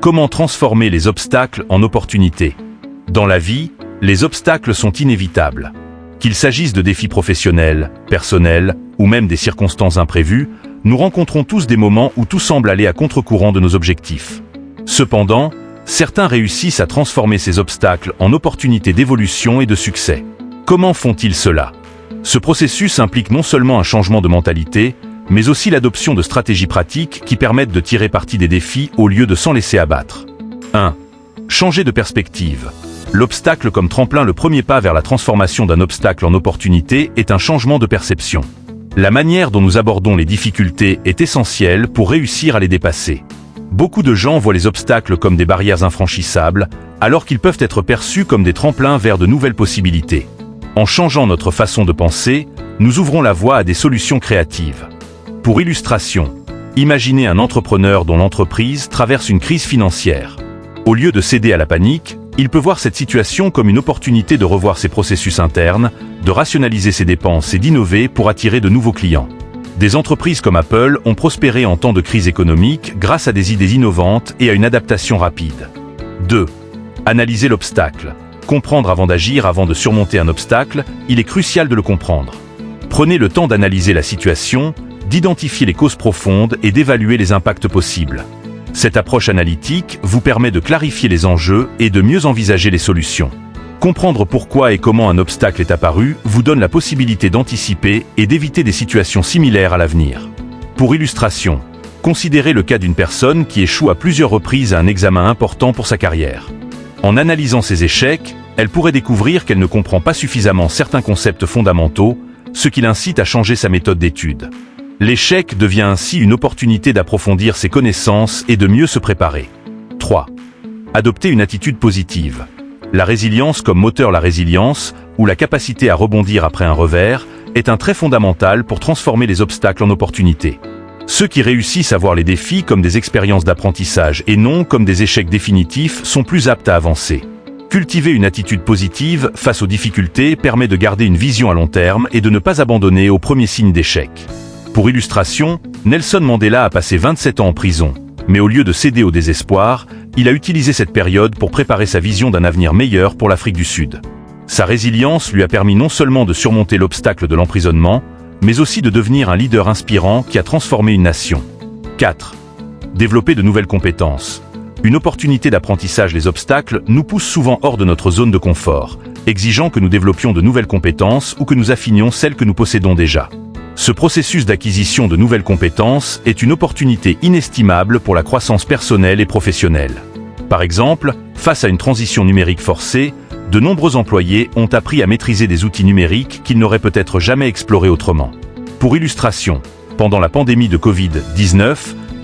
Comment transformer les obstacles en opportunités? Dans la vie, les obstacles sont inévitables. Qu'il s'agisse de défis professionnels, personnels, ou même des circonstances imprévues, nous rencontrons tous des moments où tout semble aller à contre-courant de nos objectifs. Cependant, certains réussissent à transformer ces obstacles en opportunités d'évolution et de succès. Comment font-ils cela? Ce processus implique non seulement un changement de mentalité, mais aussi l'adoption de stratégies pratiques qui permettent de tirer parti des défis au lieu de s'en laisser abattre. 1. Changer de perspective. L'obstacle comme tremplin. Le premier pas vers la transformation d'un obstacle en opportunité est un changement de perception. La manière dont nous abordons les difficultés est essentielle pour réussir à les dépasser. Beaucoup de gens voient les obstacles comme des barrières infranchissables, alors qu'ils peuvent être perçus comme des tremplins vers de nouvelles possibilités. En changeant notre façon de penser, nous ouvrons la voie à des solutions créatives. Pour illustration, imaginez un entrepreneur dont l'entreprise traverse une crise financière. Au lieu de céder à la panique, il peut voir cette situation comme une opportunité de revoir ses processus internes, de rationaliser ses dépenses et d'innover pour attirer de nouveaux clients. Des entreprises comme Apple ont prospéré en temps de crise économique grâce à des idées innovantes et à une adaptation rapide. 2. Analyser l'obstacle. Comprendre avant d'agir. Avant de surmonter un obstacle, il est crucial de le comprendre. Prenez le temps d'analyser la situation, d'identifier les causes profondes et d'évaluer les impacts possibles. Cette approche analytique vous permet de clarifier les enjeux et de mieux envisager les solutions. Comprendre pourquoi et comment un obstacle est apparu vous donne la possibilité d'anticiper et d'éviter des situations similaires à l'avenir. Pour illustration, considérez le cas d'une personne qui échoue à plusieurs reprises à un examen important pour sa carrière. En analysant ses échecs, elle pourrait découvrir qu'elle ne comprend pas suffisamment certains concepts fondamentaux, ce qui l'incite à changer sa méthode d'étude. L'échec devient ainsi une opportunité d'approfondir ses connaissances et de mieux se préparer. 3. Adopter une attitude positive. La résilience comme moteur. La résilience, ou la capacité à rebondir après un revers, est un trait fondamental pour transformer les obstacles en opportunités. Ceux qui réussissent à voir les défis comme des expériences d'apprentissage et non comme des échecs définitifs sont plus aptes à avancer. Cultiver une attitude positive face aux difficultés permet de garder une vision à long terme et de ne pas abandonner au premier signe d'échec. Pour illustration, Nelson Mandela a passé 27 ans en prison, mais au lieu de céder au désespoir, il a utilisé cette période pour préparer sa vision d'un avenir meilleur pour l'Afrique du Sud. Sa résilience lui a permis non seulement de surmonter l'obstacle de l'emprisonnement, mais aussi de devenir un leader inspirant qui a transformé une nation. 4. Développer de nouvelles compétences. Une opportunité d'apprentissage. Les obstacles nous poussent souvent hors de notre zone de confort, exigeant que nous développions de nouvelles compétences ou que nous affinions celles que nous possédons déjà. Ce processus d'acquisition de nouvelles compétences est une opportunité inestimable pour la croissance personnelle et professionnelle. Par exemple, face à une transition numérique forcée, de nombreux employés ont appris à maîtriser des outils numériques qu'ils n'auraient peut-être jamais explorés autrement. Pour illustration, pendant la pandémie de Covid-19,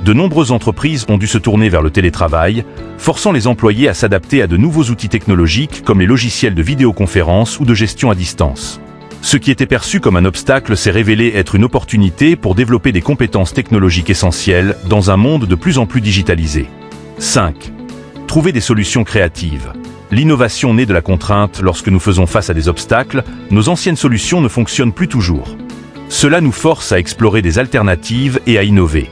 de nombreuses entreprises ont dû se tourner vers le télétravail, forçant les employés à s'adapter à de nouveaux outils technologiques comme les logiciels de vidéoconférence ou de gestion à distance. Ce qui était perçu comme un obstacle s'est révélé être une opportunité pour développer des compétences technologiques essentielles dans un monde de plus en plus digitalisé. 5. Trouver des solutions créatives. L'innovation naît de la contrainte. Lorsque nous faisons face à des obstacles, nos anciennes solutions ne fonctionnent plus toujours. Cela nous force à explorer des alternatives et à innover.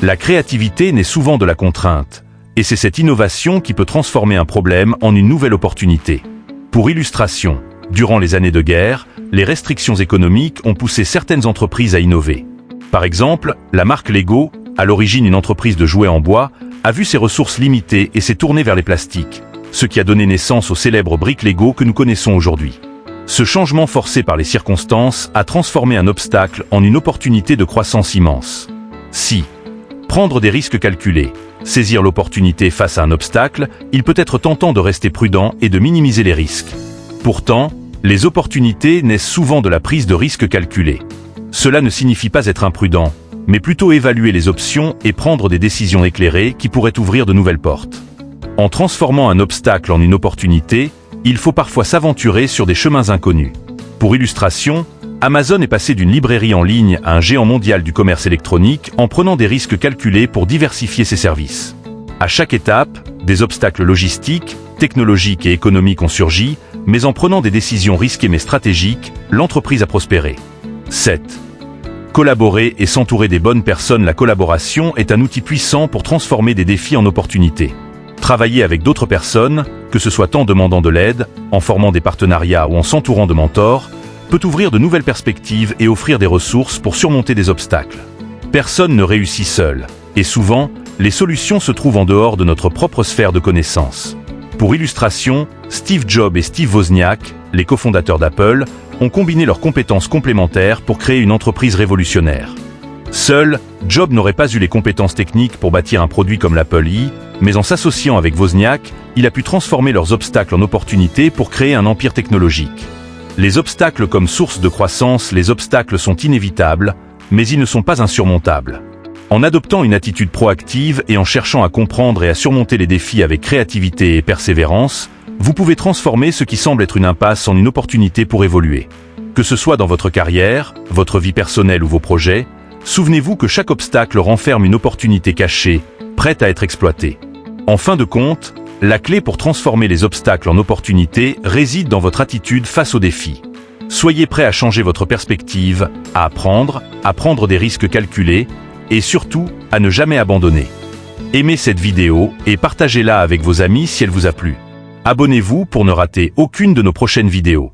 La créativité naît souvent de la contrainte, et c'est cette innovation qui peut transformer un problème en une nouvelle opportunité. Pour illustration, durant les années de guerre, les restrictions économiques ont poussé certaines entreprises à innover. Par exemple, la marque Lego, à l'origine une entreprise de jouets en bois, a vu ses ressources limitées et s'est tournée vers les plastiques, ce qui a donné naissance aux célèbres briques Lego que nous connaissons aujourd'hui. Ce changement forcé par les circonstances a transformé un obstacle en une opportunité de croissance immense. 6. Prendre des risques calculés. Saisir l'opportunité face à un obstacle, il peut être tentant de rester prudent et de minimiser les risques. Pourtant, les opportunités naissent souvent de la prise de risques calculés. Cela ne signifie pas être imprudent, mais plutôt évaluer les options et prendre des décisions éclairées qui pourraient ouvrir de nouvelles portes. En transformant un obstacle en une opportunité, il faut parfois s'aventurer sur des chemins inconnus. Pour illustration, Amazon est passé d'une librairie en ligne à un géant mondial du commerce électronique en prenant des risques calculés pour diversifier ses services. À chaque étape, des obstacles logistiques, technologiques et économiques ont surgi, mais en prenant des décisions risquées mais stratégiques, l'entreprise a prospéré. 7. Collaborer et s'entourer des bonnes personnes. La collaboration est un outil puissant pour transformer des défis en opportunités. Travailler avec d'autres personnes, que ce soit en demandant de l'aide, en formant des partenariats ou en s'entourant de mentors, peut ouvrir de nouvelles perspectives et offrir des ressources pour surmonter des obstacles. Personne ne réussit seul, et souvent, les solutions se trouvent en dehors de notre propre sphère de connaissances. Pour illustration, Steve Jobs et Steve Wozniak, les cofondateurs d'Apple, ont combiné leurs compétences complémentaires pour créer une entreprise révolutionnaire. Seul, Jobs n'aurait pas eu les compétences techniques pour bâtir un produit comme l'Apple I, mais en s'associant avec Wozniak, il a pu transformer leurs obstacles en opportunités pour créer un empire technologique. Les obstacles comme source de croissance, les obstacles sont inévitables, mais ils ne sont pas insurmontables. En adoptant une attitude proactive et en cherchant à comprendre et à surmonter les défis avec créativité et persévérance, vous pouvez transformer ce qui semble être une impasse en une opportunité pour évoluer. Que ce soit dans votre carrière, votre vie personnelle ou vos projets, souvenez-vous que chaque obstacle renferme une opportunité cachée, prête à être exploitée. En fin de compte, la clé pour transformer les obstacles en opportunités réside dans votre attitude face aux défis. Soyez prêt à changer votre perspective, à prendre des risques calculés et surtout à ne jamais abandonner. Aimez cette vidéo et partagez-la avec vos amis si elle vous a plu. Abonnez-vous pour ne rater aucune de nos prochaines vidéos.